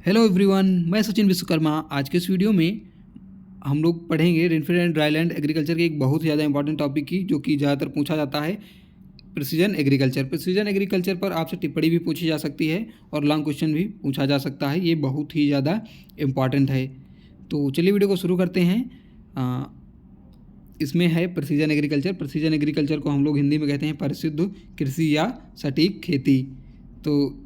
Hello everyone, मैं सचिन विश्वकर्मा। आज के इस वीडियो में हम लोग पढ़ेंगे रेनफेड एंड ड्राईलैंड एग्रीकल्चर के एक बहुत ज़्यादा इंपॉर्टेंट टॉपिक की, जो कि ज़्यादातर पूछा जाता है, प्रिसीजन एग्रीकल्चर। प्रिसीजन एग्रीकल्चर पर आपसे टिप्पणी भी पूछी जा सकती है और लॉन्ग क्वेश्चन भी पूछा जा सकता है। ये बहुत ही ज़्यादा इम्पॉर्टेंट है। तो चलिए वीडियो को शुरू करते हैं। इसमें है प्रिसीजन एग्रीकल्चर। प्रिसीजन एग्रीकल्चर को हम लोग हिंदी में कहते हैं परिशुद्ध कृषि या सटीक खेती। तो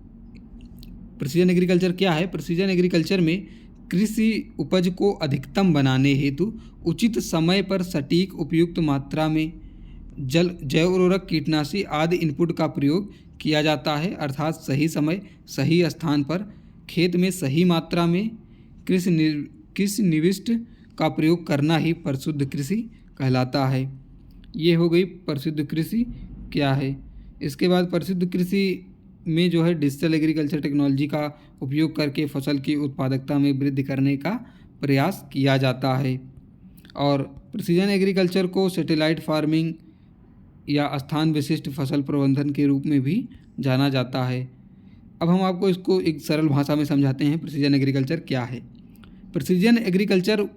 प्रिसीजन एग्रीकल्चर क्या है? प्रिसीजन एग्रीकल्चर में कृषि उपज को अधिकतम बनाने हेतु उचित समय पर सटीक उपयुक्त मात्रा में जल, जैव उर्वरक, कीटनाशी आदि इनपुट का प्रयोग किया जाता है। अर्थात सही समय, सही स्थान पर, खेत में सही मात्रा में कृषि निविष्ट का प्रयोग करना ही परिशुद्ध कृषि कहलाता है। ये हो गई परिशुद्ध कृषि क्या है। इसके बाद परिशुद्ध कृषि में जो है डिजिटल एग्रीकल्चर टेक्नोलॉजी का उपयोग करके फसल की उत्पादकता में वृद्धि करने का प्रयास किया जाता है। और प्रिसीजन एग्रीकल्चर को सैटेलाइट फार्मिंग या स्थान विशिष्ट फसल प्रबंधन के रूप में भी जाना जाता है। अब हम आपको इसको एक सरल भाषा में समझाते हैं प्रिसीजन एग्रीकल्चर क्या है। प्रिसीजन एग्रीकल्चर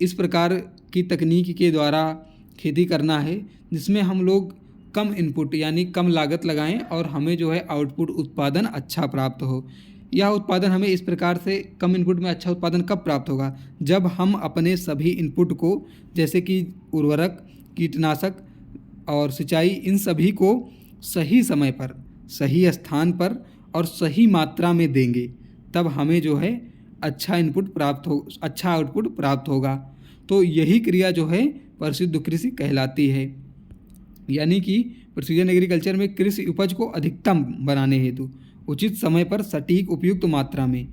इस प्रकार की तकनीक के द्वारा खेती करना है जिसमें हम लोग कम इनपुट यानी कम लागत लगाएं और हमें जो है आउटपुट उत्पादन अच्छा प्राप्त हो। यह उत्पादन हमें इस प्रकार से कम इनपुट में अच्छा उत्पादन कब प्राप्त होगा? जब हम अपने सभी इनपुट को, जैसे कि उर्वरक, कीटनाशक और सिंचाई, इन सभी को सही समय पर, सही स्थान पर और सही मात्रा में देंगे, तब हमें जो है अच्छा आउटपुट प्राप्त होगा। तो यही क्रिया जो है परिशुद्ध कृषि कहलाती है। यानी कि प्रिसीजन एग्रीकल्चर में कृषि उपज को अधिकतम बनाने हेतु उचित समय पर सटीक उपयुक्त मात्रा में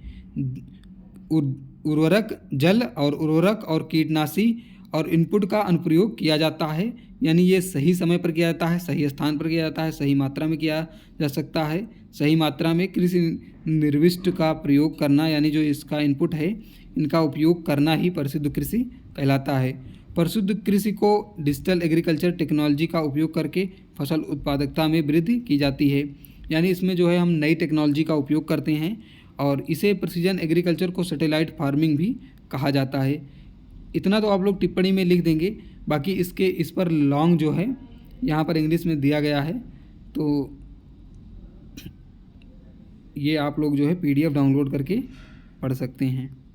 उर्वरक और कीटनाशी और इनपुट का अनुप्रयोग किया जाता है। यानी ये सही समय पर किया जाता है, सही स्थान पर किया जाता है, सही मात्रा में किया जा सकता है। सही मात्रा में कृषि निर्विष्ट का प्रयोग करना, यानी जो इसका इनपुट है इनका उपयोग करना ही परिशुद्ध कृषि कहलाता है। परिशुद्ध कृषि को डिजिटल एग्रीकल्चर टेक्नोलॉजी का उपयोग करके फसल उत्पादकता में वृद्धि की जाती है। यानी इसमें जो है हम नई टेक्नोलॉजी का उपयोग करते हैं और इसे प्रिसीजन एग्रीकल्चर को सैटेलाइट फार्मिंग भी कहा जाता है। इतना तो आप लोग टिप्पणी में लिख देंगे, बाकी इस पर लॉन्ग जो है यहाँ पर इंग्लिश में दिया गया है, तो ये आप लोग जो है PDF डाउनलोड करके पढ़ सकते हैं।